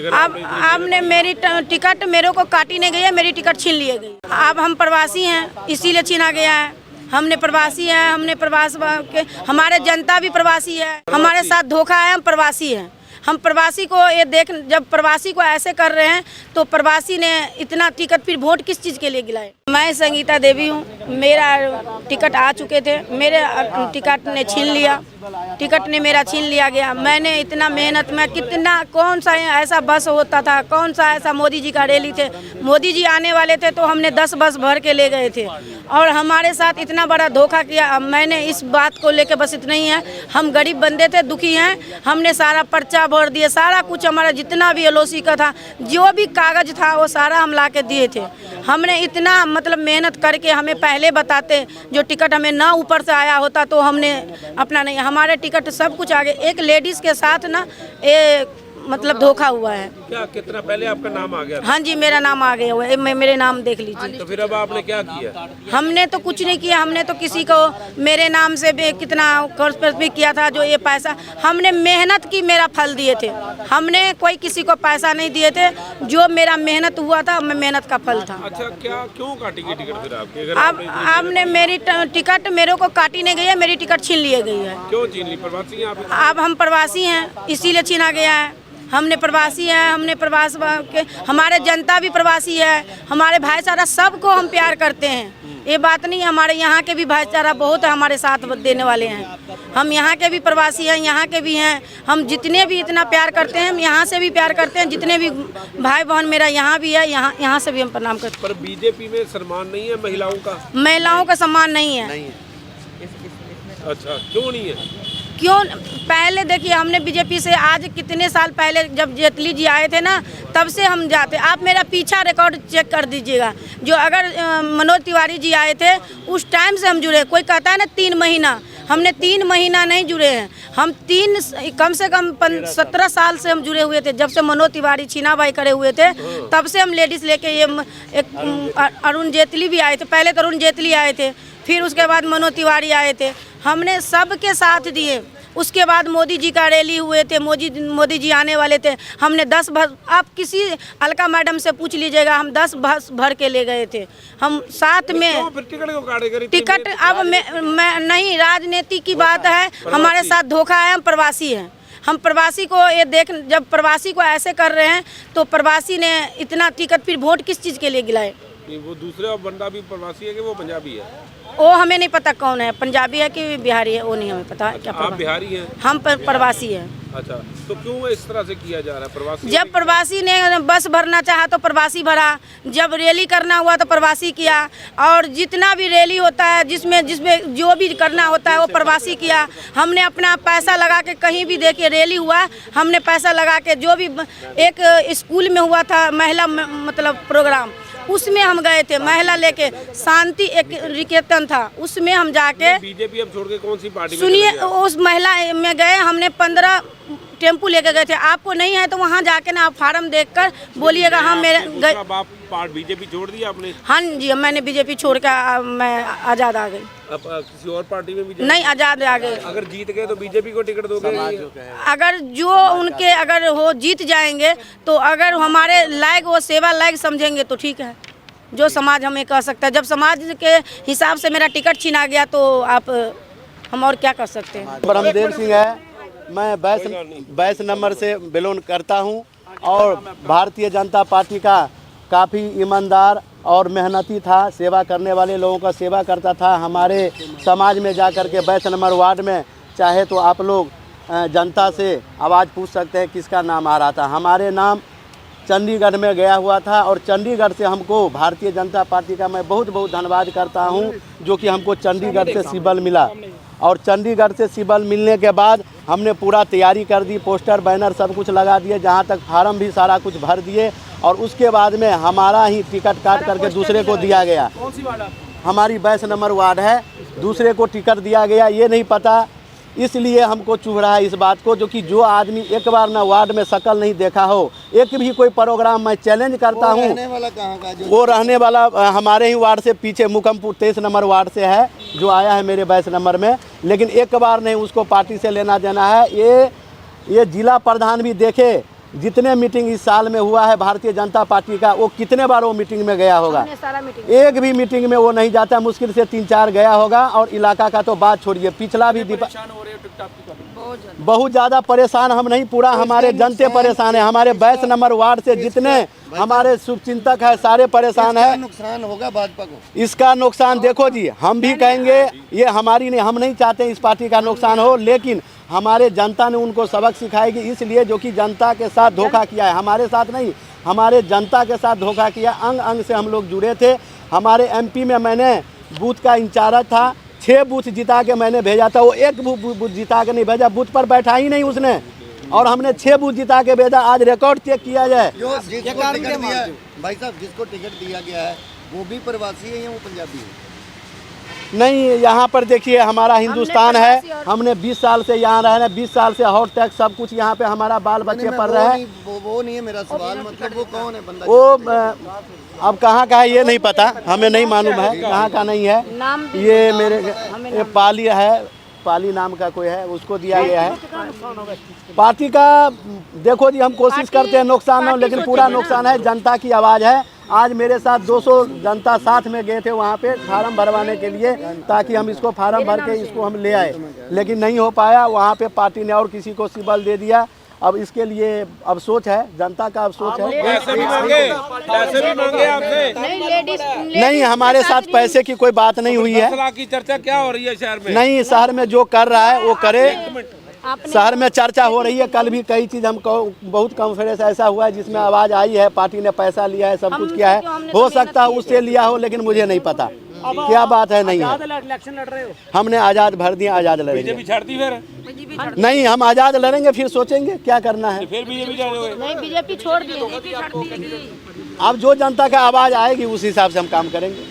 अब आपने मेरी टिकट मेरे को काटी नहीं गई है, मेरी टिकट छीन ली गई। अब हम प्रवासी हैं, इसीलिए छीना गया है। हमने प्रवासी हैं, हमने प्रवास के, हमारे जनता भी प्रवासी है, हमारे साथ धोखा है, हम प्रवासी हैं। हम प्रवासी को ये जब प्रवासी को ऐसे कर रहे हैं तो प्रवासी ने इतना टिकट फिर वोट किस चीज़ के लिए गिलाए। मैं संगीता देवी हूँ, मेरा टिकट आ चुके थे, मेरे टिकट ने छीन लिया, टिकट ने मेरा छीन लिया गया। मैंने इतना मेहनत में कितना, कौन सा ऐसा बस होता था, कौन सा ऐसा मोदी जी का रैली थे, मोदी जी आने वाले थे तो हमने 10 बस भर के ले गए थे और हमारे साथ इतना बड़ा धोखा किया। मैंने इस बात को लेकर बस इतना ही है, हम गरीब बंदे थे, दुखी हैं, हमने सारा पर्चा भर दिए, सारा कुछ हमारा जितना भी LOC का था, जो भी कागज था वो सारा हम ला के दिए थे। हमने इतना मतलब मेहनत करके हमें पहले बताते, जो टिकट हमें ना ऊपर से आया होता तो हमने अपना नहीं, हमारे टिकट सब कुछ आगे। एक लेडीज़ के साथ ना ये मतलब धोखा हुआ है। क्या कितना पहले आपका नाम आ गया था? हाँ जी, मेरा नाम आ गया हुआ है, मेरे नाम देख लीजिए। तो फिर अब आपने क्या किया? हमने तो कुछ नहीं किया, हमने तो किसी को मेरे नाम से भी कितना कर्ज भी किया था, जो ये पैसा हमने मेहनत की, मेरा फल दिए थे। हमने कोई किसी को पैसा नहीं दिए थे, जो मेरा मेहनत हुआ था, मैं मेहनत का फल था। अच्छा, क्या क्यों काटेंगे टिकट फिर आपकी? अब आपने मेरी टिकट मेरे को काटी नहीं गई है, मेरी टिकट छीन ली गई है। क्यों छीन ली? प्रवासी हैं आप? अब हम प्रवासी हैं, इसीलिए छीना गया है। हमने प्रवासी हैं, हमने प्रवास के, हमारे जनता भी प्रवासी है, हमारे भाईचारा सबको हम प्यार करते हैं। ये बात नहीं, हमारे यहाँ के भी भाईचारा बहुत हमारे साथ देने वाले हैं। हम यहाँ के भी प्रवासी हैं, यहाँ के भी हैं, हम जितने भी इतना प्यार करते हैं, हम यहाँ से भी प्यार करते हैं, जितने भी भाई बहन मेरा यहाँ भी है, यहाँ से भी हम प्रणाम करते हैं। पर बीजेपी में सम्मान नहीं है महिलाओं का? महिलाओं का सम्मान नहीं है। अच्छा, क्यों नहीं है? क्यों? पहले देखिए, हमने बीजेपी से आज कितने साल पहले जब जेटली जी आए थे ना, तब से हम जाते। आप मेरा पीछा रिकॉर्ड चेक कर दीजिएगा, जो अगर मनोज तिवारी जी आए थे उस टाइम से हम जुड़े। कोई कहता है ना 3 महीना, हमने 3 महीना नहीं जुड़े हैं, हम कम से कम 17 साल से हम जुड़े हुए थे। जब से मनोज तिवारी छीनाबाई करे हुए थे तब से हम लेडीज़ लेके, ये एक अरुण जेटली भी आए थे, पहले तो अरुण जेटली आए थे, फिर उसके बाद मनोज तिवारी आए थे, हमने सबके साथ दिए। उसके बाद मोदी जी का रैली हुए थे, मोदी जी आने वाले थे, हमने 10 बस, आप किसी अलका मैडम से पूछ लीजिएगा, हम 10 बस भर के ले गए थे। हम साथ में टिकट को काटेंगे? टिकट अब मैं नहीं, राजनीति की बात है, हमारे साथ धोखा है, हम प्रवासी हैं। हम प्रवासी को ये जब प्रवासी को ऐसे कर रहे हैं तो प्रवासी ने इतना टिकट फिर वोट किस चीज़ के लिए गिलाए। वो दूसरा बंदा भी प्रवासी है कि वो पंजाबी है? वो हमें नहीं पता कौन है, पंजाबी है कि बिहारी है, वो नहीं हमें पता। अच्छा, क्या आप बिहारी हैं? हम प्रवासी हैं। अच्छा, तो क्यों इस तरह से किया जा रहा है? प्रवासी जब प्रवासी ने बस भरना चाहा तो प्रवासी भरा, जब रैली करना हुआ तो प्रवासी किया, और जितना भी रैली होता है जिसमें जो भी करना होता है वो प्रवासी किया। हमने अपना पैसा लगा के, कहीं भी देखिए रैली हुआ, हमने पैसा लगा के, जो भी एक स्कूल में हुआ था महिला मतलब प्रोग्राम, उसमें हम गए थे, महिला लेके, शांति एक निकेतन था, उसमें हम जाके। बीजेपी अब छोड़ के कौन सी पार्टी? सुनिए, उस महिला में गए, हमने 15 टेम्पू लेके गए थे। आपको नहीं है तो वहाँ जाके ना आप फार्म देखकर बोलिएगा। हाँ, मेरे आप बीजेपी छोड़ दिया आपने? हाँ जी, मैंने बीजेपी छोड़ कर मैं आज़ाद आ गई। अब किसी और पार्टी में भी नहीं, आज़ाद आ गए। अगर जीत गए तो बीजेपी को टिकट दोगे? अगर जो उनके अगर हो जीत जाएंगे तो अगर हमारे लायक, वो सेवा लायक समझेंगे तो ठीक है, जो समाज हमें कह सकता है। जब समाज के हिसाब से मेरा टिकट छीना गया तो हम और क्या कर सकते हैं। ब्रह्मदेव सिंह है, मैं 22 नंबर से बिलोंग करता हूं और भारतीय जनता पार्टी का काफ़ी ईमानदार और मेहनती था, सेवा करने वाले लोगों का सेवा करता था। हमारे समाज में जा कर के 22 नंबर वार्ड में, चाहे तो आप लोग जनता से आवाज़ पूछ सकते हैं किसका नाम आ रहा था। हमारे नाम चंडीगढ़ में गया हुआ था और चंडीगढ़ से हमको भारतीय जनता पार्टी का मैं बहुत बहुत धन्यवाद करता हूं, जो कि हमको चंडीगढ़ से सिंबल मिला। और चंडीगढ़ से सिंबल मिलने के बाद हमने पूरा तैयारी कर दी, पोस्टर बैनर सब कुछ लगा दिए, जहां तक फार्म भी सारा कुछ भर दिए, और उसके बाद में हमारा ही टिकट काट करके दूसरे को दिया गया। हमारी 22 नंबर वार्ड है, दूसरे को टिकट दिया गया, ये नहीं पता, इसलिए हमको चुभ रहा है इस बात को। जो कि जो आदमी एक बार ना वार्ड में शक्ल नहीं देखा हो, एक भी कोई प्रोग्राम मैं चैलेंज करता हूँ। वो रहने वाला हमारे ही वार्ड से पीछे मुकमपुर 23 नंबर वार्ड से है, जो आया है मेरे 22 नंबर में, लेकिन एक बार नहीं उसको पार्टी से लेना देना है। ये जिला प्रधान भी देखे जितने मीटिंग इस साल में हुआ है भारतीय जनता पार्टी का, वो कितने बार वो मीटिंग में गया होगा? हमने सारा मीटिंग एक भी मीटिंग में वो नहीं जाता, मुश्किल से 3-4 गया होगा। और इलाका का तो बात छोड़िए, पिछला भी बहुत ज़्यादा परेशान हम नहीं, पूरा हमारे जनते परेशान है। हमारे 22 नंबर वार्ड से जितने हमारे शुभचिंतक है सारे परेशान है। नुकसान होगा भाजपा को, इसका नुकसान देखो जी, हम भी कहेंगे ये हमारी नहीं, हम नहीं चाहते इस पार्टी का नुकसान हो, लेकिन हमारे जनता ने उनको सबक सिखाएगी, इसलिए जो कि जनता के साथ धोखा किया है, हमारे साथ नहीं, हमारे जनता के साथ धोखा किया। अंग अंग से हम लोग जुड़े थे। हमारे एमपी में मैंने बूथ का इंचार्ज था, 6 बूथ जिता के मैंने भेजा था, वो एक बूथ जिता के नहीं भेजा, बूथ पर बैठा ही नहीं उसने, और हमने 6 बूथ जिता के भेजा। आज रिकॉर्ड चेक किया जाए। जिसको टिकट दिया भाई साहब, जिसको टिकट दिया गया है वो भी प्रवासी है या वो पंजाबी है? नहीं, यहाँ पर देखिए हमारा हिंदुस्तान है, हमने 20 साल से यहाँ रहे हैं, 20 साल से हॉट टैक्स सब कुछ यहाँ पे हमारा बाल बच्चे पढ़ रहे हैं। वो नहीं है मेरा सवाल, मतलब वो कौन है बंदा? वो अब कहाँ का है ये नहीं पता, हमें नहीं मालूम है कहाँ का नहीं है। नाम ये मेरे ये पाली है, पाली नाम का कोई है, उसको दिया गया है। पार्टी का देखो जी, हम कोशिश करते हैं नुकसान ना हो, लेकिन पूरा नुकसान है। जनता की आवाज़ है। आज मेरे साथ 200 जनता साथ में गए थे वहाँ पे फार्म भरवाने के लिए, ताकि हम इसको फार्म भर के इसको हम ले आए, लेकिन नहीं हो पाया। वहाँ पे पार्टी ने और किसी को सिबल दे दिया। अब इसके लिए अफसोस है, जनता का अफसोस है। पैसे भी मांगे आपसे? नहीं, लेडीज नहीं, हमारे साथ पैसे की कोई बात नहीं हुई है। 10 लाख की चर्चा क्या हो रही है शहर में? नहीं, शहर में जो कर रहा है वो करे। शहर में चर्चा हो रही है, कल भी कई चीज़ हम बहुत कॉन्फ्रेंस ऐसा हुआ है जिसमें आवाज़ आई है, पार्टी ने पैसा लिया है, सब कुछ किया है। हो सकता है उससे लिया हो, लेकिन मुझे नहीं पता क्या बात है। नहीं है, इलेक्शन लड़ रहे हो? हमने आज़ाद भर दिया, आज़ाद लड़ेंगे। बीजेपी छाड़ दी फिर? नहीं, हम आज़ाद लड़ेंगे, फिर सोचेंगे क्या करना है। फिर बीजेपी जा रहे हो? नहीं, बीजेपी छोड़ दी। अब जो जनता का आवाज़ आएगी उस हिसाब से हम काम करेंगे।